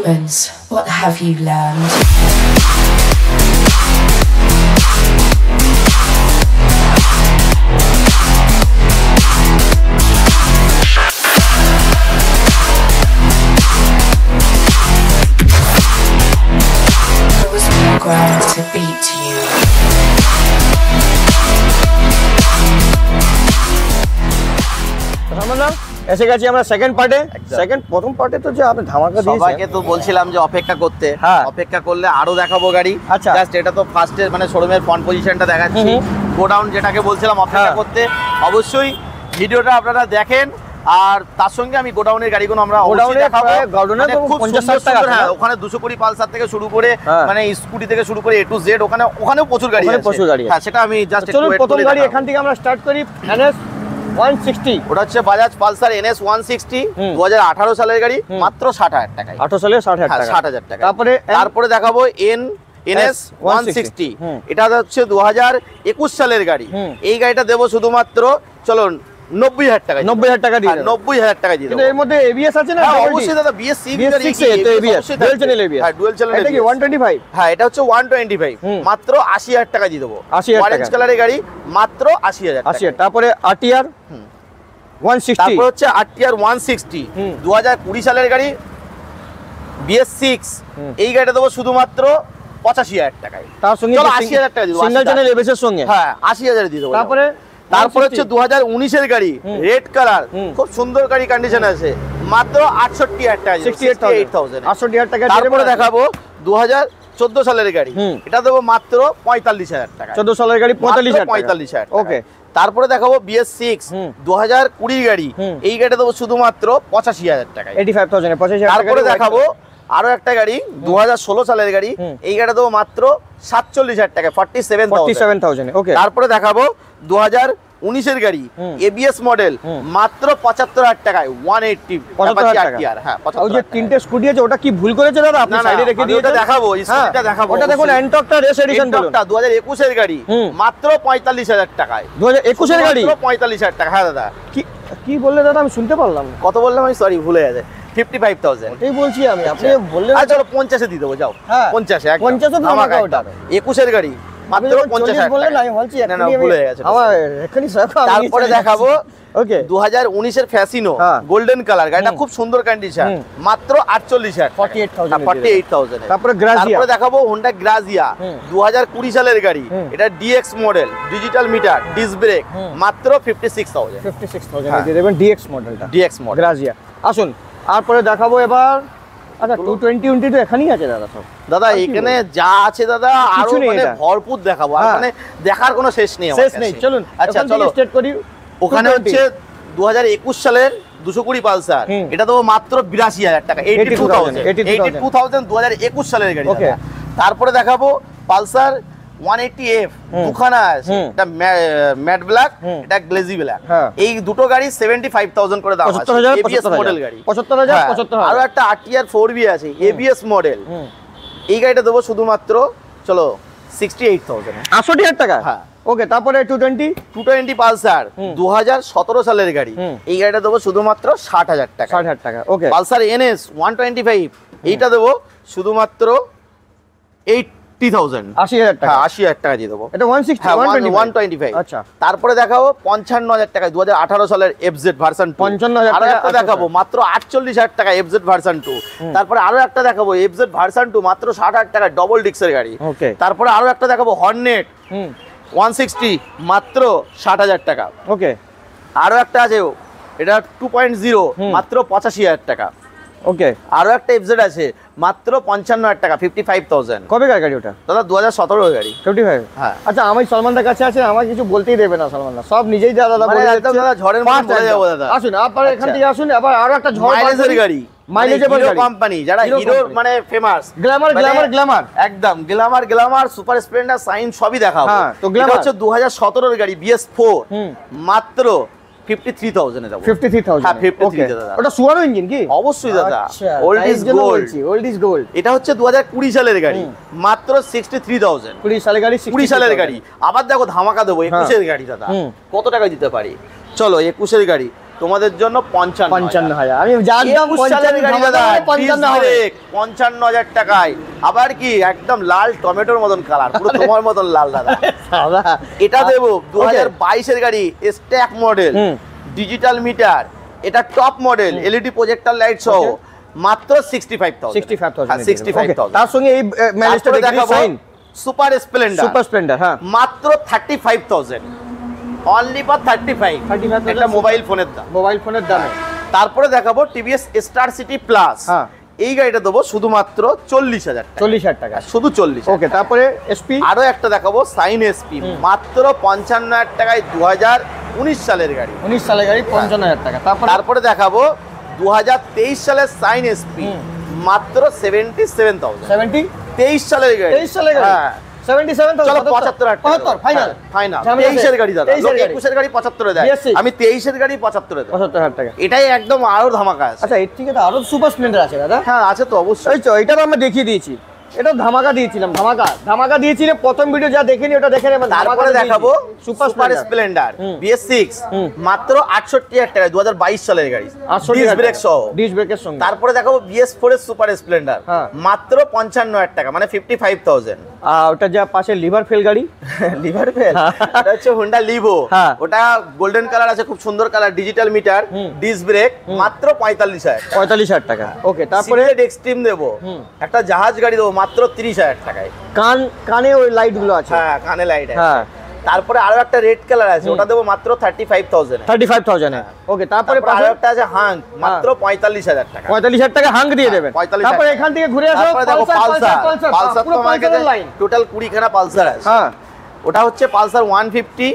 Humans, what have you learned? I was programmed to beat you. এসে গেছি আমরা second পার্টে। প্রথম পার্টে তো যে আপনি ধামাকা দিয়েছেন, সবাইকে তো বলছিলাম যে অপেক্ষা করতে, অপেক্ষা করলে আরো দেখাবো গাড়ি। আচ্ছা, জাস্ট এটা তো ফার্স্টে মানে শোরুমের ফ্রন্ট পজিশনটা দেখাচ্ছি। গোডাউন যেটাকে বলছিলাম অপেক্ষা করতে, অবশ্যই ভিডিওটা আপনারা দেখেন। আর তার সঙ্গে আমি গোডাউনের গাড়িগুলো আমরা অবশ্যই দেখাবো। হ্যাঁ, ওখানে 220 পালসার থেকে শুরু করে মানে স্কুটি থেকে শুরু করে A to Z, ওখানেও প্রচুর গাড়ি আছে। হ্যাঁ, সেটা আমি জাস্ট চলুন প্রথম গাড়ি এখান থেকে আমরা স্টার্ট করি। NS 160, ওটা হচ্ছে বাজাজ পালসার NS 160, 2018 সালের গাড়ি, মাত্র 60,000 টাকায়। 18 সালে 60,000 টাকা, 60,000 টাকা। তারপরে দেখাবো NS 160, এটা হচ্ছে 2021 সালের গাড়ি। এই গাড়িটা দেবো শুধুমাত্র চলো 90,000 টাকা। 90,000 টাকা দিয়ে 90,000 টাকা দিয়ে দেবো। এর মধ্যে ABS আছে না? অবশ্যই দাদা, BS6 ডুয়াল চ্যানেল ABS। হ্যাঁ, ডুয়াল চ্যানেল। এটা কি 125? হ্যাঁ, এটা হচ্ছে 125, মাত্র 80,000 টাকা দিয়ে দেবো। অরেঞ্জ কালারের গাড়ি, মাত্র 80,000 টাকা। তারপরে RTR 160, তারপর হচ্ছে RTR 160, 2020 সালের গাড়ি, BS6। এই গাড়িটা দেবো শুধুমাত্র 85,000 টাকায়। তার সঙ্গে 80,000 টাকা দিয়ে দেবো। সিঙ্গেল চ্যানেল ABS এর সঙ্গে। হ্যাঁ, 80,000 দিয়ে দেবো। তারপর হচ্ছে 2019 এর গাড়ি, রেড কালার, খুব সুন্দর গাড়ি, কন্ডিশন আছে, মাত্র 68,000 টাকা, 68,000। 68,000 টাকা। তারপরে দেখাবো 2014 সালের গাড়ি, এটা দেবো মাত্র 45,000 টাকা। 14 সালের গাড়ি 45,000। ওকে। তারপরে দেখাবো BS6 2020 গাড়ি, এই গাড়িটা দেবো শুধুমাত্র 85,000 টাকা, 85,000। তারপরে দেখাবো আরো একটা গাড়ি 2016 সালের গাড়ি, এই গাড়িটা দেবো মাত্র 47,000 টাকা, 47,000। ওকে। তারপরে দেখাবো 2019 এর গাড়ি, ABS মডেল, মাত্র 75,000 টাকায়, 180। হ্যাঁ, ওই যে তিনটে স্কুটি আছে, ওটা কি ভুল করেছে দাদা? আপনি সাইডে রেখে দিয়ে ওটা দেখাবো, স্কুটিটা দেখাবো। ওটা দেখুন, এনটকটা রেস এডিশন বলুন। 2021 এর গাড়ি, মাত্র 45,000 টাকায়। 2021 এর গাড়ি, 45,000 টাকা। হ্যাঁ দাদা, কি বললে দাদা? আমি শুনতে পারলাম কত বললাম আমি, সরি ভুলে গেছে। 55,000 এই বলছি আমি, আপনি বললেন। আচ্ছা চলো 50 এ দিয়ে দেবো, যাও। 50 একদম। 50 ধামাকা ওটা। 21 এর গাড়ি, মাত্র 50,000 বললেন। আমি বলছি না, ভুলে গেছে আমার এখনি সব। তারপরে দেখাবো ওকে 2019 এর ফ্যাসিনো, গোল্ডেন কালার, গাড়িটা খুব সুন্দর কন্ডিশন, মাত্র 48,000, 48,000। তারপরে দেখাবো হোন্ডা গ্রাজিয়া, 2020 সালের গাড়ি, এটা DX model, digital meter, disc brake, মাত্র 56,000। 56,000 দিয়ে দেবেন DX মডেলটা, DX মডেল গ্রাজিয়া। আসুন তারপরে দেখাবো এবার। আচ্ছা 220 তো এখানেই আছে দাদা সব? দাদা এখানে যা আছে দাদা আরো মানে ভরপুর দেখাবো, আর মানে দেখার কোনো শেষ নেই। চলুন আচ্ছা চলো স্টার্ট করি। ওখানে হচ্ছে 2021 সালের 220 পালসার, এটা তো মাত্র 82,000 টাকা, 82,000, 2021 সালের গাড়ি। তারপরে দেখাবো পালসার 180F, দুখানা আছে, এটা ম্যাট ব্ল্যাক, এটা গ্লেজি ব্ল্যাক। এই দুটো গাড়ি 75,000 করে দাম আছে, ABS মডেল গাড়ি। 75,000। আরো একটা RTR 4B আছে, ABS মডেল। এই গাড়িটা দেবো শুধুমাত্র চলো 68,000। 68,000 টাকা। হ্যাঁ। ওকে। তারপরে 220 পালসার 2017 সালের গাড়ি, এই গাড়িটা দেবো শুধুমাত্র 60,000 টাকা। 60,000 টাকা। ওকে। পালসার NS 125, এইটা দেবো শুধুমাত্র 80,000। 80,000 টাকা। 80,000 টাকা দিয়ে দেবো। এটা 160, 125। আচ্ছা। তারপরে দেখাবো 55,000 টাকা, 2018 সালের FZ ভার্সন 2। 55,000 আরো একটা দেখাবো মাত্র 48,000 টাকা, FZ ভার্সন 2। তারপরে আরো একটা দেখাবো FZ ভার্সন 2, মাত্র 60,000 টাকা, ডবল ডিক্সের গাড়ি। ওকে। তারপরে আরো একটা দেখাবো হর্নেট 160, মাত্র 60,000 টাকা। ওকে। আরো একটা আছে, এটা 2.0, মাত্র 85,000 টাকা। ওকে। আরো একটা FZ আছে, মাত্র 55,000 টাকা, 55,000। কবে গাড়ি ওটা? দাদা 2017 গাড়ি। 55। হ্যাঁ। আচ্ছা আমি সলমানদার কাছে আছে, আমার কিছু বলতেই দেবে না সলমানদা, সব নিজেই দাদা বলে একদম দাদা ঝড়ের মধ্যে বলে যাবো দাদা। আসুন আবার এখান থেকে আসুন, আবার আরো একটা ঝড় মাইলেজের গাড়ি, মাইলেজেবল গাড়ি, কোম্পানি যারা হিরো মানে ফেমাস, গ্ল্যামার একদম গ্ল্যামার, সুপার স্প্লেন্ডার, সাইন সবই দেখাবো। হ্যাঁ, তো গ্ল্যামার হচ্ছে 2017 এর গাড়ি, BS4, মাত্র 53,000 এ দেবো। 53,000। হ্যাঁ 53,000 দাদা। ওটা সুয়ারো ইঞ্জিন কি? অবশ্যই দাদা, আচ্ছা, old is gold. Old is gold. এটা হচ্ছে 2020 সালের গাড়ি, মাত্র 63,000। 20 সালের গাড়ি, 20 সালের গাড়ি। আবার দেখো ধামাকা দেবো 21 এর গাড়ি দাদা, কত টাকা দিতে পারি। চলো 21 এর গাড়ি, তোমাদের জন্য 55,000। আমি জানতাম 55,000 টাকায়। আবার কি একদম লাল টমেটোর মতন কালার, পুরো তোমার মতন লাল দাদা। এটা দেবো 2022 এর গাড়ি, স্ট্যাক মডেল, ডিজিটাল মিটার, এটা top model, LED projector light সহ, মাত্র 65,000। তার সঙ্গে এই ম্যানেজটা দেখাবো সুপার স্প্লেন্ডার, হ্যাঁ, মাত্র 35,000, অনলি ফর 35 একটা মোবাইল ফোনের দামে। তারপরে দেখাবো টিভিএস স্টার সিটি প্লাস, এই গাড়িটা দেবো শুধুমাত্র 40,000 টাকা, শুধু 40। ওকে, তারপরে এসপি আরো একটা দেখাবো সাইন এসপি, মাত্র 55,000 টাকায়, 2019 সালের গাড়ি, 55,000 টাকা। তারপরে দেখাবো 2023 সালের সাইন এসপি, মাত্র 77,000। 23 সালের গাড়ি, 75,000 ফাইনাল। 23 এর গাড়ি দাদা, 21 এর গাড়ি 75 এ দেয়, আমি 23 এর গাড়ি 75 এ দেব, 75,000 টাকা। এটাই একদম আরো ধামাকা আছে। আচ্ছা, এর থেকে তো আরো সুপার স্প্লেন্ডার আছে দাদা? হ্যাঁ আছে তো অবশ্যই। এটা তো আমরা দেখিয়ে দিয়েছি, এটা ধামাকা দিয়েছিলাম, ধামাকা দিয়েছিলে প্রথম ভিডিও, যা দেখেনি ওটা দেখে নেবেন। তারপরে দেখাবো সুপার স্প্লেন্ডার BS6, মাত্র 68,000 টাকায়, 2022 সালের গাড়ি, ডিস্ক ব্রেক সহ, ডিস্ক ব্রেকের সঙ্গে। তারপরে দেখাবো BS4 এর সুপার স্প্লেন্ডার, মাত্র 55,000 টাকা, মানে 55,000। ওটা যা পাশে লিভার ফেল গাড়ি, লিভার ফেল, এটা হচ্ছে হোন্ডা লিভো, ওটা গোল্ডেন কালার আছে, খুব সুন্দর colour, digital meter, disc brake, মাত্র 45,000 টাকা। ওকে, তারপরে এক্সট্রিম দেবো, একটা জাহাজ গাড়ি দেবো মাত্র 30,000 টাকায়। কানে ওই লাইট গুলো আছে, হ্যাঁ কানে লাইট আছে। তারপরে আরো একটা রেড কালার আছে, ওটা দেবো মাত্র 35,000। ওকে, তারপরে আরো একটা আছে হাঙ্ক, মাত্র 45,000 টাকা। 45,000 টাকা হাঙ্ক দিয়ে দেবেন। তারপরে এখান থেকে ঘুরে আসো, পালসার তো আমার কাছে টোটাল 20 খানা পালসার আছে। ওটা হচ্ছে পালসার 150,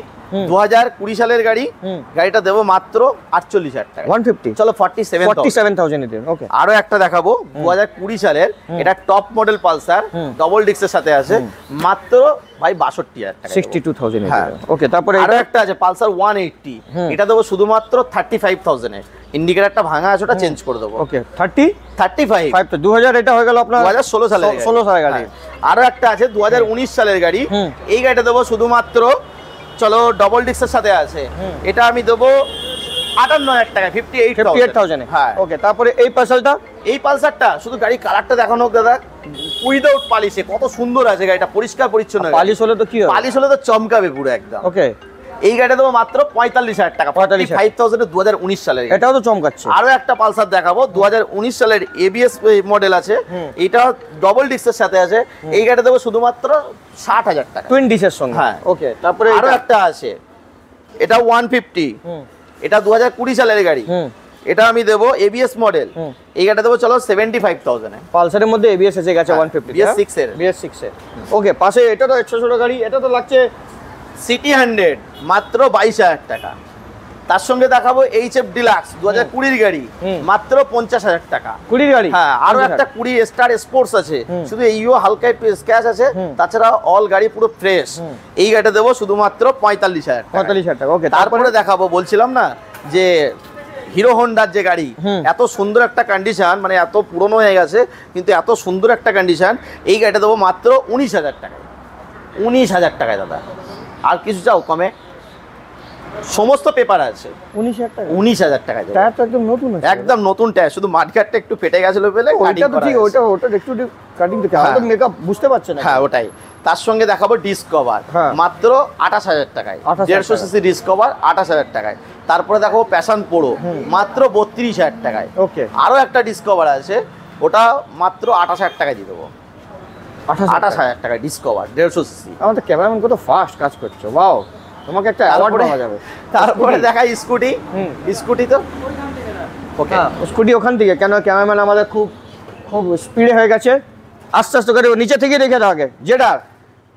2020 সালের গাড়ি, গাড়িটা দেবো মাত্র 48,000 টাকা। 150, চলো 47,000 দিন। ওকে, আরো একটা দেখাবো 2020 সালের, এটা টপ মডেল পালসার, ডবল ডিস্কের সাথে আছে, মাত্র ভাই 62,000 টাকা, 62,000। ওকে, তারপরে আরো একটা আছে পালসার 180, এটা দেবো শুধুমাত্র 35,000 এ। ইন্ডিকেটরটা ভাঙা আছে, ওটা চেঞ্জ করে দেবো। ওকে, 35 তো 2000, এটা হয়ে গেল আপনার 2016 সালের গাড়ি। আরো একটা আছে 2019 সালের গাড়ি, এই গাড়িটা দেবো শুধুমাত্র, চলো ডবল ডিস্কের সাথে আছে, এটা আমি দেবো 58,000 টাকা, 58,000। হ্যাঁ, ওকে, তারপরে এই পালসারটা শুধু গাড়ি কালারটা দেখানো হোক দাদা, উইদাউট পালিশে কত সুন্দর আছে গাড়িটা, পরিষ্কার পরিচ্ছন্ন। পালিশ হলে তো কি হবে? পালিশ হলে তো চমকাবে পুরো একদম। ওকে, এই গাড়িটা দেবো মাত্র 45,000 টাকা, 45,000 2019 সালের। এটাও তো চমকাচ্ছে। আরো একটা পালসার দেখাবো 2019 সালের ABS মডেল আছে, এটা ডবল ডিস্কের সাথে আছে, এই গাড়িটা দেবো শুধুমাত্র 60,000 টাকা, টুইন ডিসের সঙ্গে। হ্যাঁ, ওকে, তারপরে আরো একটা আছে, এটা 150, এটা 2020 সালের গাড়ি, এটা আমি দেবো ABS মডেল, এই গাড়িটা দেবো চলো 75,000 এ। পালসারের মধ্যে ABS এসে গেছে 150, BS6 এর। ওকে, পাশে এটা তো 100 গাড়ি, এটা তো লাগছে সিটি 100, মাত্র 22,000 টাকা। তার সঙ্গে দেখাবো HF ডিলাক্স 2020 গাড়ি, মাত্র 50,000 টাকা। 20 গাড়ি, হ্যাঁ, আরো একটা 20 স্টার স্পোর্টস আছে, শুধু এইও হালকা একটু স্ক্র্যাচ আছে, তাছাড়া অল গাড়ি পুরো ফ্রেশ, এই গাড়িটা দেবো শুধুমাত্র 45,000 টাকা। ওকে, তারপরে দেখাবো, বলছিলাম না যে হিরো হোন্ডার যে গাড়ি, এত সুন্দর একটা কন্ডিশন, মানে এত পুরনো হয়ে গেছে কিন্তু এত সুন্দর একটা কন্ডিশন, এই গাড়িটা দেবো মাত্র 19,000 টাকায়। 19,000 টাকায় দাদা, আর কিছু চাও কমে? সমস্ত পেপার আছে, 19,000 টাকায়। টায়ার তো একদম নতুন আছে, একদম নতুন টায়ার, শুধু মাঠঘাটটা একটু ফেটে গেছিল বলে ওটা তো ঠিক, ওটা একটু কাটিং তো হয়তো মেকআপ বুঝতে পারছেন না। হ্যাঁ, ওটাই। তার সঙ্গে দেখাবো ডিসকভার, মাত্র 28,000 টাকায়, 150 সিসি ডিসকভার 28,000 টাকায়। তারপরে দেখো প্যাশন প্রো, মাত্র 32,000 টাকায়। ওকে, আরো একটা ডিসকভার আছে, ওটা মাত্র 28,000 টাকায় দিয়ে দেবো, 28,000 টাকায় ডিসকভার 150 সিসি। আমাদের ক্যামেরাম্যান কত ফাস্ট কাজ করছে, ওয়াও, তোমাকে একটা অ্যাওয়ার্ড দেওয়া যাবে। তারপরে দেখাই স্কুটি তো ওকে, স্কুটি ওখান থেকে, কেন ক্যামেরাম্যান আমাদের খুব স্পিডে হয়ে গেছে, আস্তে আস্তে করে নিচে থেকে দেখে দাও আগে। জেডার,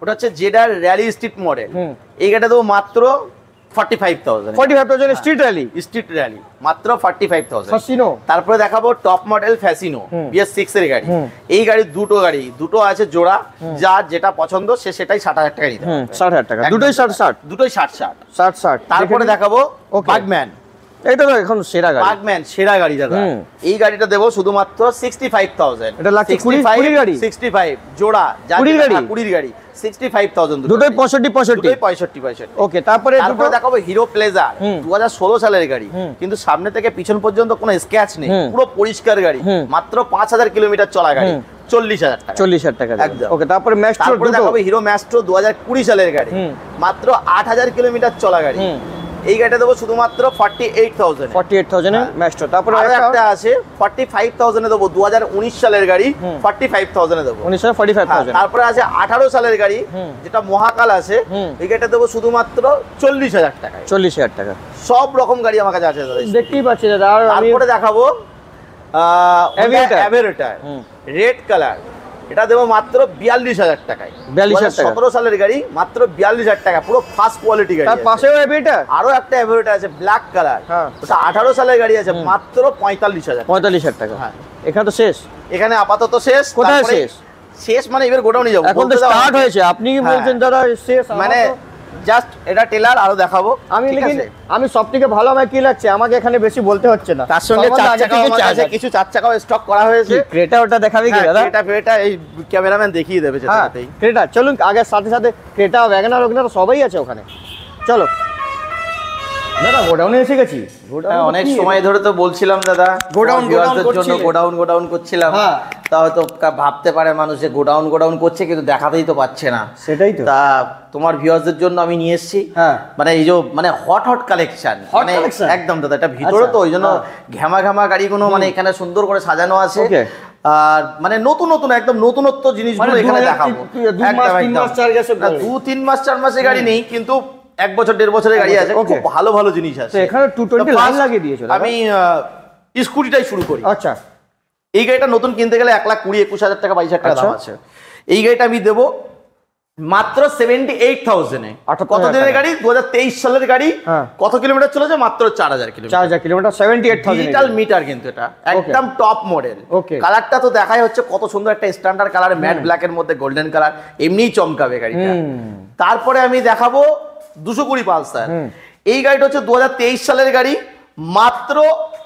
ওটা হচ্ছে জেডার র্যালি স্ট্রিট মডেল, এই গাড়িটা দেবো মাত্র 45,000 স্ট্রিট র্যালি, মাত্র 45,000। ফ্যাসিনো, তারপরে দেখাবো টপ মডেল ফ্যাসিনো BS6 এর গাড়ি, এই গাড়ি দুটো আছে জোড়া, যার যেটা পছন্দ সে সেটাই 60,000 টাকা নিতে হবে। 60,000 টাকা, দুটোই 60। দুটোই 60। 60। তারপরে দেখাবো বাগম্যান এটা তো এখন সেরা গাড়ি, পার্কম্যান সেরা গাড়ি দাদা। এই গাড়িটা দেবো শুধুমাত্র 65,000। এটা লাগছে 20 গাড়ি, 65 জোড়া 20 গাড়ি, 20 গাড়ি 65,000 দুটোই 65। ওকে, তারপরে দেখাবো হিরো প্লেজার 2016 সালের গাড়ি, কিন্তু সামনে থেকে পিছন পর্যন্ত কোনো স্ক্র্যাচ নেই, পুরো পরিষ্কার গাড়ি, মাত্র 5000 কিলোমিটার চলা গাড়ি, 40,000 টাকা। 40,000 টাকা একদম। ওকে, তারপরে ম্যাস্ট্রো দেখাবো হিরো ম্যাস্ট্রো 2020 সালের গাড়ি, মাত্র 8000 কিলোমিটার চলা গাড়ি। এই গাড়িটা দেবো শুধুমাত্র 48,000 এ ম্যাস্ট্রো। তারপরে একটা আছে 45,000 এ দেবো, 2019 সালের গাড়ি, 45,000 এ দেবো। 45,000। তারপরে আছে 18 সালের গাড়ি, যেটা মহাকাল আছে, এই গাড়িটা দেবো শুধুমাত্র 40,000 টাকায়। 40,000 টাকা। সব রকম গাড়ি আমার কাছে আছে দাদা, দেখতেই পাচ্ছি দাদা। আর তারপরে দেখাবো অ্যাভেরেটার রেড কালার, এটা দেবো মাত্র 42,000 টাকায়। 42,000 টাকা। 17 সালের গাড়ি, মাত্র 42,000 টাকা, পুরো ফার্স্ট কোয়ালিটি গাড়ি। তার পাশেও অ্যাভেরেটার, আরো একটা অ্যাভেরেটার আছে ব্ল্যাক কালার, হ্যাঁ, ওটা 18 সালের গাড়ি আছে, মাত্র 45,000। 45,000 টাকা। হ্যাঁ, এখানে তো শেষ। এখানে আপাতত শেষ। কোথায় শেষ? শেষ মানে এবার গোডাউনে যাবো, এখন তো স্টার্ট হয়েছে। আপনি কি বলছেন দাদা শেষ? মানে জাস্ট এটা টেলার, আরো দেখাবো। আমি সব থেকে ভালো আমার কি লাগছে, আমাকে এখানে বেশি বলতে হচ্ছে না। তার সঙ্গে কিছু 4 চাকাও স্টক করা হয়েছে। ক্রেটা ওটা দেখাবে কি দাদা? ক্রেটা এই ক্যামেরাম্যান দেখিয়ে দেবে যেটাতেই। ক্রেটা চলুন, আগের সাথে সাথে ক্রেটা ওয়াগনার ওখানে সবাই আছে ওখানে। চলো দাদা, গোডাউনে এসে গেছি। অনেক সময় ধরে তো বলছিলাম দাদা, গোডাউন করছিলাম। তা হয়তো ভাবতে পারে মানুষ যে গোডাউন করছে, কিন্তু দেখাতেই তো পাচ্ছে না। সেটাই তো। তা তোমার ভিউয়ারদের জন্য আমি নিয়ে এসেছি, মানে এই যে মানে হট কালেকশন, মানে একদম দাদা, এটা ভিতরে তো ওই জন্য ঘামা গাড়িগুলো মানে এখানে সুন্দর করে সাজানো আছে। আর মানে নতুন একদম নতুনত্ব জিনিসগুলো এখানে দেখাবো। 2-3 মাস 4 মাসের গাড়ি নেই, কিন্তু 1 বছর 1.5 বছরের গাড়ি আছে, খুব ভালো ভালো জিনিস আছে। এখানে 220 লাইন লাগিয়ে দিয়েছো। আমি স্কুটিটাই শুরু করি। আচ্ছা, এই গাড়িটা নতুন কিনতে গেলে 1,20,000-21,000 টাকা 22,000 টাকা দাম আছে। এই গাড়িটা আমি দেবো মাত্র 78,000 এ। কত দিনের গাড়ি? 2023 সালের গাড়ি। কত কিলোমিটার চলেছে? মাত্র 4,000 কিলোমিটার। 4,000 কিলোমিটার, 78,000 ডিজিটাল মিটার, কিন্তু এটা একদম টপ মডেল। কালারটা তো দেখাই হচ্ছে কত সুন্দর, একটা স্ট্যান্ডার্ড কালার, ম্যাট ব্ল্যাক এর মধ্যে গোল্ডেন কালার, এমনিই চমকাবে গাড়িটা। তারপরে আমি দেখাবো 220 পালসার। এই গাড়িটা হচ্ছে 2023 সালের গাড়ি, মাত্র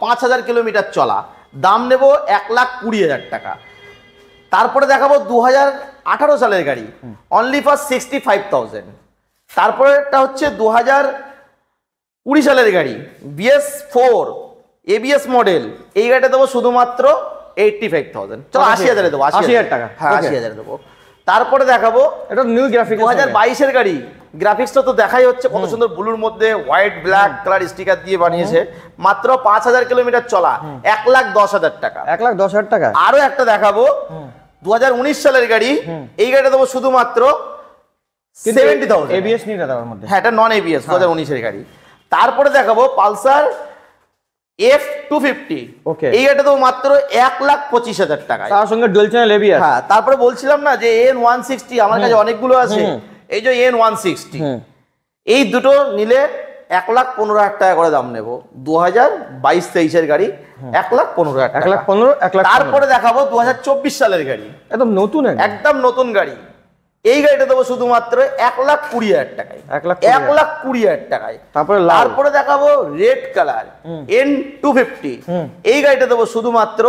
5,000 কিলোমিটার চলা, দাম নেব 1,20,000 টাকা। তারপরে দেখাবো 2018 সালের গাড়ি, অনলি ফর 65,000। তারপরেটা হচ্ছে 2020 সালের গাড়ি, BS4 ABS মডেল। এই গাড়িটা দেবো শুধুমাত্র 85,000। চলো 80,000 দেবো, 80,000 টাকা। হ্যাঁ, 80,000 দেবো। তারপরে দেখাবো এটা নিউ গ্রাফিক্স 2022 এর গাড়ি। গ্রাফিক্সটা তো দেখাই হচ্ছে কত সুন্দর, ব্লুর মধ্যে হোয়াইট ব্ল্যাক কালার স্টিকার দিয়ে বানিয়েছে, মাত্র 5,000 কিলোমিটার চলা, 1,10,000 টাকা। 1,10,000 টাকা। আরো একটা দেখাবো 2019 সালের গাড়ি। এই গাড়িটা দেবো শুধুমাত্র 70,000। ABS নেই দাদা ওর মধ্যে। হ্যাঁ, এটা নন ABS 2019 এর গাড়ি। তারপরে দেখাবো পালসার F250। এই গাড়িটা দেবো মাত্র 1,25,000 টাকা, তার সঙ্গে ডুয়াল চ্যানেল ABS। হ্যাঁ, তারপরে বলছিলাম না যে N160 আমার কাছে অনেকগুলো আছে, এই যে N160, এই দুটো নিলে 1,15,000 টাকা করে দাম নেব। 2022-23 এর গাড়ি, 1,15,000 টাকা। 1,15,000। তারপরে দেখাবো 2024 সালের গাড়ি, একদম নতুন, একদম নতুন গাড়ি। এই গাড়িটা দেবো শুধুমাত্র 1,20,000 টাকায়, 1,20,000 টাকায়। তারপরে দেখাবো রেড কালার N250। এই গাড়িটা দেবো শুধুমাত্র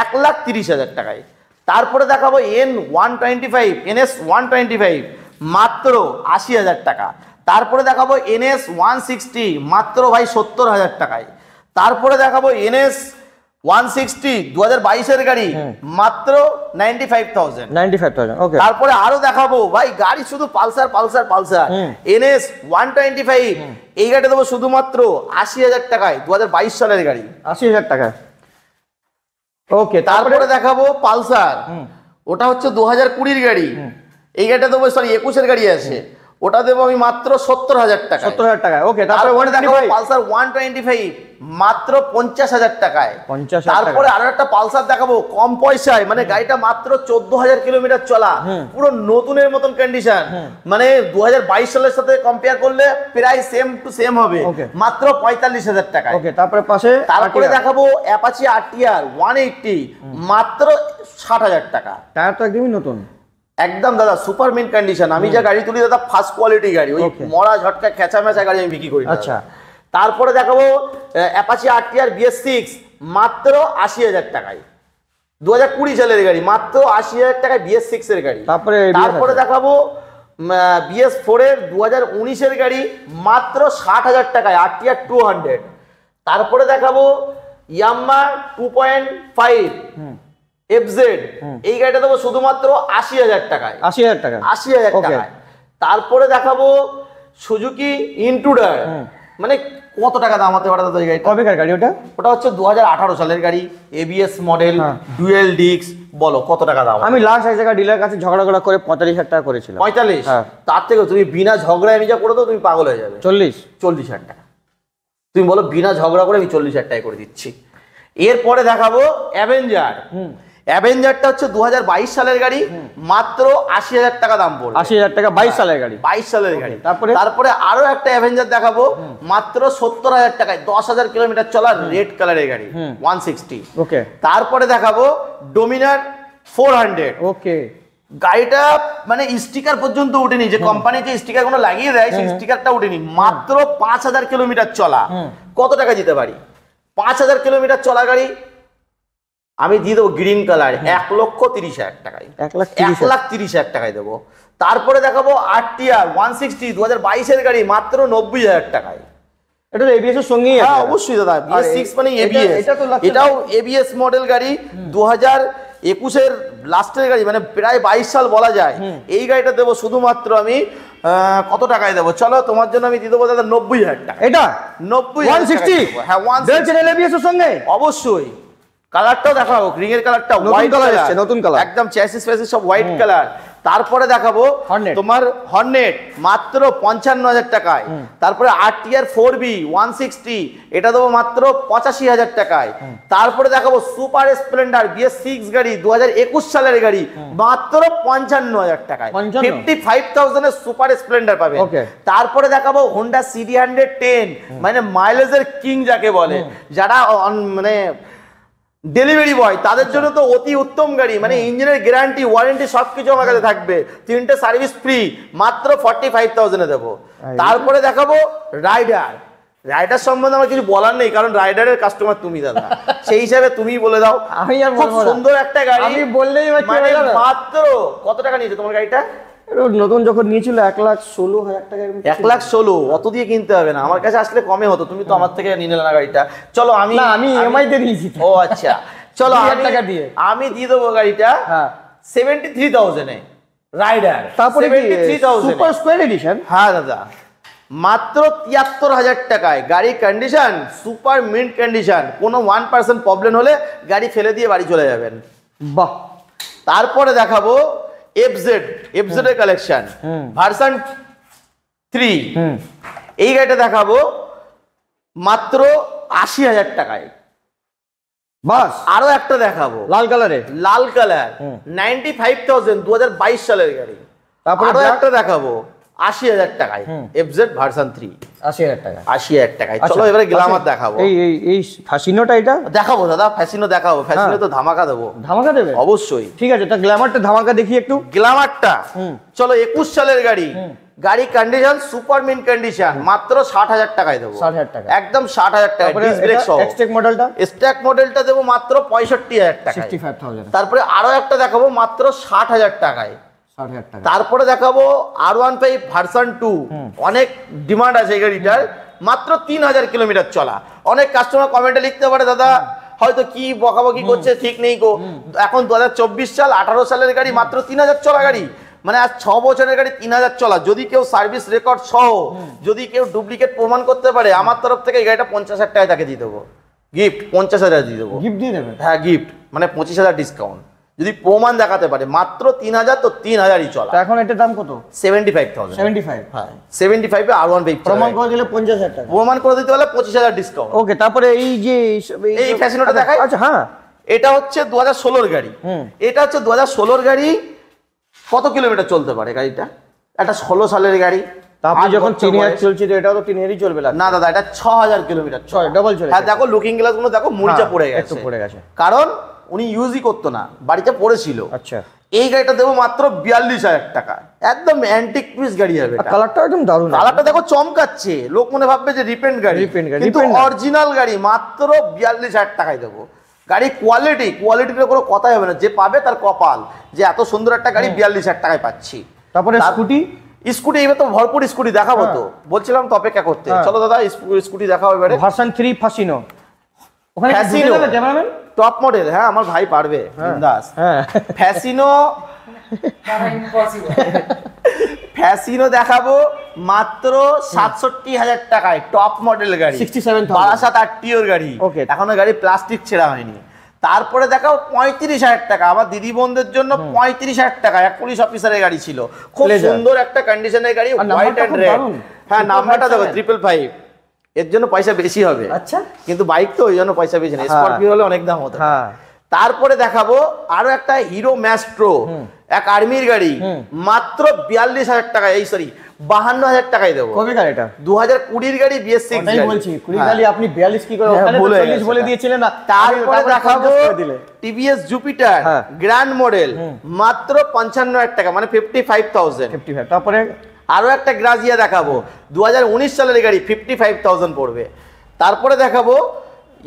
1,30,000 টাকায়। তারপরে দেখাবো NS125 মাত্র 80,000 টাকা। তারপরে দেখাবো NS160 মাত্র ভাই 70,000 টাকায়। তারপরে দেখাবো NS160 2022 এর গাড়ি, মাত্র 95,000। ওকে। তারপরে আরো দেখাবো ভাই গাড়ি শুধু পালসার NS125। এই গাড়িটা দেবো শুধুমাত্র 80,000 টাকায়, 2022 সালের গাড়ি, 80,000 টাকা। ওকে। তারপরে দেখাবো পালসার, ওটা হচ্ছে 2020 গাড়ি। এই গাড়িটা দেবো, সরি 21 এর গাড়ি আছে, ওটা দেবো আমি মাত্র 70,000 টাকা। 70,000 টাকা। ওকে। তারপরে দেখাবো পালসার 125 মাত্র 50,000 টাকায়। তারপরে আরো একটা পালসার দেখাবো কম পয়সায়, মানে গাড়িটা মাত্র 14,000 কিলোমিটার চলা, পুরো নতুনের মতন কন্ডিশন, মানে 2022 সালের সাথে কম্পেয়ার করলে প্রায় সেম টু সেম হবে, মাত্র 45,000 টাকা। ওকে। তারপরে দেখাবো অ্যাপাচি RTR 180 মাত্র 60,000 টাকা। টায়ার তো একদমই নতুন, একদম দাদা সুপার মিন্ট কন্ডিশন। আমি যা গাড়ি তুলি দাদা ফার্স্ট কোয়ালিটি গাড়ি, ওই মরা ঝটকা খেঁচা মেচা গাড়ি আমি বিক্রি করি। আচ্ছা। তারপরে দেখাবো অ্যাপাচি আরটিআর BS6 মাত্র ৮০,০০০ টাকায়, 2020 সালের গাড়ি, মাত্র ৮০,০০০ টাকায় BS6 এর গাড়ি। তারপরে দেখাবো BS4 এর 2019 এর গাড়ি মাত্র ৬০,০০০ টাকায়, আরটিআর 200। তারপরে দেখাবো ইয়াম্মা 2.5 FZ, এই গাড়িটা দেবো শুধুমাত্র ৮০,০০০ টাকায়, ৮০,০০০ টাকায়। তারপরে দেখাবো সুজুকি ইন্ট্রুডার, মানে কত টাকা দাম হতে পারে দাদা এই গাড়ি? কবেকার গাড়ি ওটা? ওটা হচ্ছে 2018 সালের গাড়ি, ABS মডেল, ডুয়েল ডিস্ক। বলো কত টাকা দাম? আমি লাস্ট এক জায়গায় ডিলার কাছে ঝগড়া করে 45,000 টাকা করেছিলাম। 45? তার থেকে তুমি বিনা ঝগড়ায় আমি যা করে দাও তুমি পাগল হয়ে যাবে। 40,000 টাকা। তুমি বলো বিনা ঝগড়া করে আমি 40,000 টাকা করে দিচ্ছি। এরপরে দেখাবো অ্যাভেঞ্জার। অ্যাভেঞ্জারটা হচ্ছে 2022 সালের গাড়ি, মাত্র ৮০,০০০ টাকা দাম পড়বে। ৮০,০০০ টাকা, 22 সালের গাড়ি। 22 সালের গাড়ি। তারপরে আরো একটা অ্যাভেঞ্জার দেখাবো, মাত্র ৭০,০০০ টাকায়, 10,০০০ কিলোমিটার চলা, রেড কালারের গাড়ি, 160। ওকে। তারপরে দেখাবো ডোমিনার 400। ওকে। গাড়িটা মানে স্টিকার পর্যন্ত উঠেনি, যে কোম্পানি যে স্টিকার গুলো লাগিয়ে দেয় সেই স্টিকারটা উঠেনি, মাত্র ৫,০০০ কিলোমিটার চলা। কত টাকা দিতে পারি? ৫,০০০ কিলোমিটার চলা গাড়ি আমি দিয়ে দেবো গ্রিন কালার, ১,৩০,০০০ টাকায়, ১,৩০,০০০ টাকায় দেবো। তারপরে দেখাবো আরটিআর 160 2022 এর গাড়ি, মাত্র ৯০,০০০ টাকায়। এটা তো এবিএস এর সঙ্গেই আছে। হ্যাঁ অবশ্যই দাদা, BS6 মানে ABS, এটাও ABS মডেল গাড়ি, 2021 এর লাস্টের গাড়ি, মানে প্রায় 22 সাল বলা যায়। এই গাড়িটা দেবো শুধুমাত্র আমি কত টাকায় দেবো? চলো তোমার জন্য আমি দিয়ে দেবো দাদা ৯০,০০০ টাকা। এটা 90,০০০ 160? হ্যাঁ 160 এবিএস এর সঙ্গে অবশ্যই। কালারটাও দেখাবো, রিং এর কালারটা হোয়াইট কালার এসেছে, নতুন কালার, একদম চ্যাসিস ফ্যাসিস সব হোয়াইট কালার। তারপরে দেখাবো তোমার হর্নেট, মাত্র ৫৫,০০০ টাকায়। তারপরে আরটিআর 4B 160, এটা দেবো মাত্র ৮৫,০০০ টাকায়। তারপরে দেখাবো সুপার স্প্লেন্ডার BS6 গাড়ি, 2021 সালের গাড়ি, মাত্র ৫৫,০০০ টাকায়, 55,০০০ এর সুপার স্প্লেন্ডার পাবে। তারপরে দেখাবো হোন্ডা CD110, মানে মাইলেজের কিং যাকে বলে, যারা মানে ডেলিভারি বয় তাদের জন্য তো অতি উত্তম গাড়ি, মানে ইঞ্জিনের গ্যারান্টি ওয়ারেন্টি সবকিছু আমার কাছে থাকবে, 3টে সার্ভিস ফ্রি, মাত্র 45,000 এ দেবো। তারপরে দেখাবো রাইডার। রাইডার সম্বন্ধে আমার কিছু বলার নেই, কারণ রাইডারের কাস্টমার তুমি দাদা, সেই হিসাবে তুমি বলে দাও। আমি আর খুব সুন্দর একটা গাড়ি, আমি বললেই মানে মাত্র কত টাকা নিয়েছে তোমার গাড়িটা? নতুন যখন নিয়েছিল ১,১৬,০০০ টাকা। ১,১৬,০০০ অত দিয়ে কিনতে হবে না, আমার কাছে আসলে কমে হতো, তুমি তো আমার থেকে নিয়ে নিলে না গাড়িটা। চলো আমি EMI তে নিয়েছি। ও আচ্ছা, চলো আমি দিয়ে দেবো গাড়িটা 73,000 এ রাইডার। তারপরে 73,000 সুপার স্কয়ার এডিশন। হ্যাঁ দাদা, মাত্র ৭৩,০০০ টাকায় গাড়ি, কন্ডিশন সুপার মিন্ট কন্ডিশন, কোনো 1% প্রবলেম হলে গাড়ি ফেলে দিয়ে বাড়ি চলে যাবেন। বাহ। তারপরে দেখাবো FZ এর কালেকশন, ভার্সন 3। এই গাড়িটা দেখাবো মাত্র ৮০,০০০ টাকায়। বাস। আরো একটা দেখাবো লাল কালার, 95,000, 2022 সালের গাড়ি। তারপরে আরো একটা দেখাবো ৮০,০০০ টাকায়, FZ ভার্সন 3, ৮০,০০০ টাকা, ৮০,০০০ টাকায়। চলো এবারে গ্ল্যামার দেখাবো। এই ফ্যাসিনোটা এটা দেখাবো দাদা, ফ্যাসিনো দেখাবো। ফ্যাসিনো তো ধামাকা দেবো। ধামাকা দেবে অবশ্যই, ঠিক আছে। তা গ্ল্যামারটা ধামাকা দেখি একটু। গ্ল্যামারটা চলো 21 সালের গাড়ি, গাড়ি কন্ডিশন সুপার মিন্ট কন্ডিশন, মাত্র ৬০,০০০ টাকায় দেবো। ৬০,০০০ টাকা, একদম ৬০,০০০ টাকা। ডিস্ক ব্রেক সহ। স্ট্যাক মডেলটা দেবো মাত্র 65,০০০ টাকা, 65,000। তারপরে আরো একটা দেখাবো মাত্র 60,০০০ টাকায়। তারপরে দেখাবো R15 ভার্সন 2, অনেক ডিমান্ড আছে এই গাড়িটার, মাত্র ৩,০০০ কিলোমিটার চলা। অনেক কাস্টমার কমেন্টে লিখতে পারে দাদা হয়তো কি বকাবকি করছে, ঠিক নেই গো, এখন 2024 সাল, 18 সালের গাড়ি, মাত্র ৩,০০০ চলা গাড়ি, মানে আজ 6 বছরের গাড়ি ৩,০০০ চলা। যদি কেউ সার্ভিস রেকর্ড সহ, যদি কেউ ডুপ্লিকেট প্রমাণ করতে পারে, আমার তরফ থেকে এই গাড়িটা 50,০০০ টাকায় তাকে দিয়ে দেবো গিফট। 50,০০০ দিয়ে দেবো গিফট, দিয়ে দেবেন। হ্যাঁ গিফট, মানে 25,০০০ ডিসকাউন্ট যদি প্রমাণ দেখাতে পারে। মাত্র ৩,০০০, তো ৩,০০০ই চলা। এখন এটার দাম কত? 75,000। 75? হ্যাঁ 75 এ R15 প্রমাণ করে দিলে 50,০০০ টাকা, প্রমাণ করে দিতে পারলে 25,০০০ ডিসকাউন্ট। ওকে। তারপরে এই যে এই ফ্যাশনটা দেখাই। আচ্ছা হ্যাঁ, এটা হচ্ছে 2016 গাড়ি। এটা হচ্ছে 2016 গাড়ি। কত কিলোমিটার চলতে পারে গাড়িটা? এটা 16 সালের গাড়ি। আপনি যখন 3 চলছে, তো এটাও তো 3 চলবে না দাদা, এটা ৬০০০ কিলোমিটার, 6 ডবল চলে। হ্যাঁ দেখো লুকিং গ্লাস গুলো দেখো, মরিচা পড়ে গেছে, একটু পড়ে গেছে, কারণ উনি ইউজই করতো না, বাড়িতে পড়েছিল। আচ্ছা। এই গাড়িটা দেবো মাত্র 42,000 টাকা, একদম অ্যান্টিক পিস গাড়ি হবে। কালারটা একদম দারুণ, কালারটা দেখো চমকাচ্ছে, লোক মনে ভাববে যে রিপেন্ট গাড়ি, কিন্তু অরিজিনাল গাড়ি মাত্র 42,000 টাকায় দেবো। গাড়ি কোয়ালিটির কোনো কথাই হবে না, যে পাবে তার কপাল যে এত সুন্দর একটা গাড়ি 42,000 টাকায় পাচ্ছি। তারপরে স্কুটি এবার তো ভরপুর স্কুটি দেখাবো, তো বলছিলাম তো অপেক্ষা করতে, চলো দাদা স্কুটি দেখাবো এবারে। ভার্সন 3 ফাসিনো, ওখানে ক্যামেরাম্যান টপ মডেল, হ্যাঁ আমার ভাই পারবে বিন্দাস। হ্যাঁ ফ্যাসিনো দেখাবো মাত্র 67,000 টাকায়, টপ মডেল গাড়ি, 67,000, বারাসাত আরটিওর গাড়ি, এখনো গাড়ি প্লাস্টিক ছেঁড়া হয়নি। তারপরে দেখাও 35,000 টাকা, আমার দিদি বোনদের জন্য 35,000 টাকা, এক পুলিশ অফিসারের গাড়ি ছিল, খুব সুন্দর একটা কন্ডিশনের গাড়ি, হোয়াইট এন্ড রেড। হ্যাঁ নাম্বারটা দেখো 555, এর জন্য পয়সা বেশি হবে। আচ্ছা, কিন্তু বাইক তো ওই জন্য পয়সা বেশি না, স্করপিও হলে অনেক দাম হতো। তারপরে দেখাবো আরো একটা হিরো ম্যাস্ট্রো, এক আর্মির গাড়ি, মাত্র 42,000 টাকায়, এই সরি 52,000 টাকায় দেবো। কবে গাড়িটা? 2020 গাড়ি, BS6 গাড়ি বলছি। 20 গাড়ি আপনি 42 কি করে, ওখানে 40 বলে দিয়েছিলেন না। তারপরে দেখাবো টিভিএস জুপিটার গ্র্যান্ড মডেল, মাত্র 55,000 টাকা, মানে 55,000। তারপরে আরো একটা গ্রাজিয়া দেখাবো, 2019 সালের গাড়ি, 55,000 পড়বে। তারপরে দেখাবো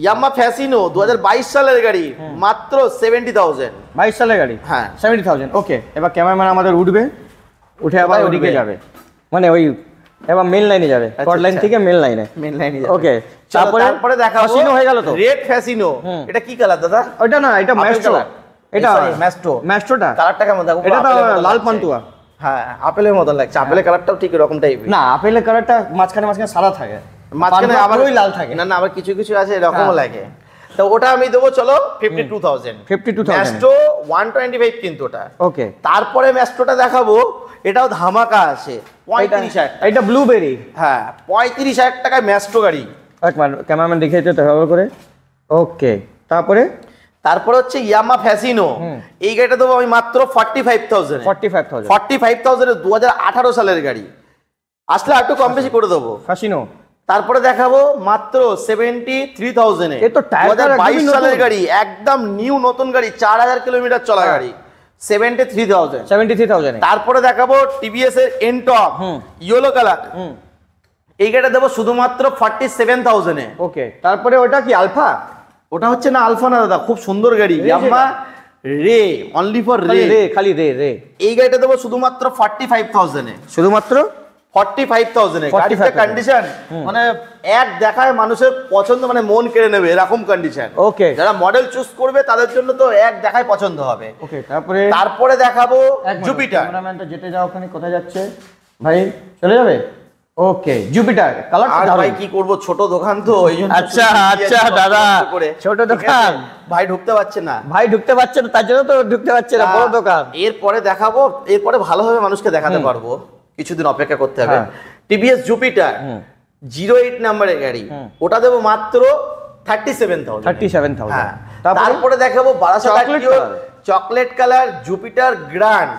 ইয়ামা ফ্যাসিনো, 2022 সালের গাড়ি, মাত্র 70,000। 22 সালের গাড়ি, হ্যাঁ 70,000। ওকে, এবার ক্যামেরাম্যান আমাদের উঠবে, উঠে আবার ওইদিকে যাবে, মানে ওই এবার মেন লাইনে যাবে, কর্ড লাইন থেকে মেন লাইনে যাবে। ওকে, তারপরে দেখাবো ফ্যাসিনো হয়ে গেল তো, রেড ফ্যাসিনো। এটা কি কালার দাদা? ওটা না, এটা ম্যাস্ট্রো, এটা ম্যাস্ট্রোটা কালারটা কেমন দেখো, এটা তো লাল পান্তুয়া। হ্যাঁ আপেলের মতন লাগছে, আপেলের কালারটাও ঠিক এরকম টাইপের না, আপেলের কালারটা মাঝখানে সাদা থাকে, মাঝখানে আবার ওই লাল থাকে না, আবার কিছু কিছু আছে এরকমও লাগে। তো ওটা আমি দেবো চলো 52,000 ম্যাস্ট্রো 125 কিন্তু ওটা। ওকে, তারপরে ম্যাস্ট্রোটা দেখাবো, এটাও ধামাকা আছে, 35,000। এটা ব্লুবেরি, হ্যাঁ 35,000 টাকায় ম্যাস্ট্রো গাড়ি। একবার ক্যামেরাম্যান দেখিয়েছে তো ভালো করে। ওকে, তারপরে হচ্ছে ইয়ামা ফ্যাসিনো, এই গাড়িটা দেবো আমি মাত্র 45,000। 45,000 2018 সালের গাড়ি, আসলে একটু কম বেশি করে দেবো ফ্যাসিনো। তারপরে দেখাবো মাত্র 73,000 এ, 2022 সালের গাড়ি, একদম নিউ নতুন গাড়ি, 4000 কিলোমিটার চলা গাড়ি, 73,000। তারপরে দেখাবো টিভিএস এর এনটপ ইয়েলো কালার, এই গাড়িটা দেবো শুধুমাত্র 47,000 এ। ওকে, তারপরে ওটা কি আলফা? ওটা হচ্ছে না আলফা না দাদা, খুব সুন্দর গাড়ি, ইয়ামাহা রে, অনলি ফর রে, খালি রে। এই গাড়িটা দেবো শুধুমাত্র 45,000 এ, শুধুমাত্র 45,000 এ। গাড়ির কন্ডিশন মানে এক দেখায় মানুষের পছন্দ, মানে মন কেড়ে নেবে এরকম কন্ডিশন। ওকে, যারা মডেল চুজ করবে তাদের জন্য তো এক দেখায় পছন্দ হবে। ওকে, তারপরে দেখাবো জুপিটার। ক্যামেরাম্যানটা যেতে যাও, ওখানে কোথায় যাচ্ছে ভাই, চলে যাবে। ওকে, জুপিটার কালার। আর ভাই কি করব, ছোট দোকান তো এই জন্য। আচ্ছা দাদা, ছোট দোকান, ভাই ঢুকতে পারছে না, তার জন্য তো ঢুকতে পারছে না, বড় দোকান। এরপরে দেখাবো, এরপরে ভালোভাবে মানুষকে দেখাতে পারবো, কিছুদিন অপেক্ষা করতে হবে। টিভিএস জুপিটার 08 নাম্বারের গাড়ি, ওটা দেবো মাত্র 37,000। হ্যাঁ, তারপরে দেখাবো Barasat RTO chocolate colour Jupiter grand,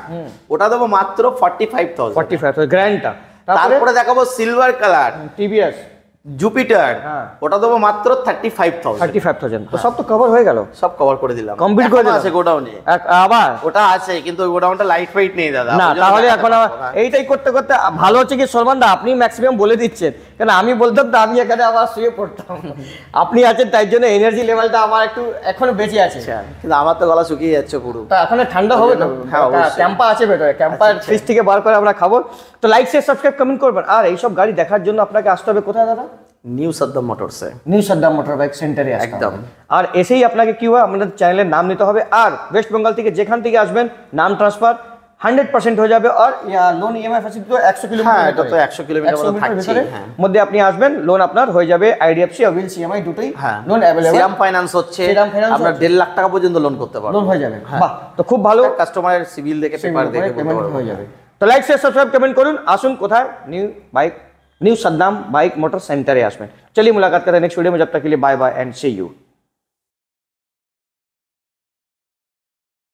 ওটা দেবো মাত্র 45,000 গ্র্যান্ডটা। তারপরে দেখাবো সিলভার কালার টিভিএস জুপিটার, ওটা দেবো মাত্র 35,000। তো সব তো কভার হয়ে গেল, সব কভার করে দিলাম, কমপ্লিট করে দিলাম। আছে গোডাউনে আবার, ওটা আছে কিন্তু ওই গোডাউনটা লাইট ফাইট নেই দাদা, না তাহলে এখন এইটাই করতে করতে ভালো হচ্ছে কি সলমান দা, আপনি ম্যাক্সিমাম বলে দিচ্ছেন, কারণ আমি বলতাম তো আমি এখানে আবার শুয়ে পড়তাম, আপনি আছেন তাই জন্য এনার্জি লেভেলটা আমার একটু এখনো বেঁচে আছে, কিন্তু আমার তো গলা শুকিয়ে যাচ্ছে পুরো। তো এখন ঠান্ডা হবে তো, ক্যাম্পা আছে ভেতরে, ক্যাম্পার ফ্রিজ থেকে বার করে আমরা খাবো। তো লাইক শেয়ার সাবস্ক্রাইব কমেন্ট করবেন, আর এইসব গাড়ি দেখার জন্য আপনাকে আসতে হবে কোথায় দাদা? নিউ সাদ্দাম মোটরসে, নিউ সাদ্দাম মোটর বাইক সেন্টারে একদম। আর এসেই আপনাকে কি হয়, আমাদের চ্যানেলের নাম নিতে হবে, আর ওয়েস্ট বেঙ্গল থেকে যেখান থেকে আসবেন নাম ট্রান্সফার 100% হয়ে যাবে। আর লোন ইএমআই ফ্যাসিলিটি তো 100 কিলোমিটার, হ্যাঁ এটা তো 100 কিলোমিটার মধ্যে আপনি আসবেন, লোন আপনার হয়ে যাবে আইডিএফসি আর হুইলস ইএমআই দুটোই লোন अवेलेबल। শ্রীরাম ফাইন্যান্স হচ্ছে, আপনার 1.5 লাখ টাকা পর্যন্ত লোন করতে পারবেন, লোন হয়ে যাবে। বাহ, তো খুব ভালো, কাস্টমারের সিভিল দেখে পেপার দেখে পেমেন্ট হয়ে যাবে। তো লাইক শেয়ার সাবস্ক্রাইব কমেंट করুন। আসুন কোথায়, new Saddam bike motor centre है। चलिए मुलाकात करते हैं नेक्स्ट वीडियो में, जब तक के लिए bye bye and see you.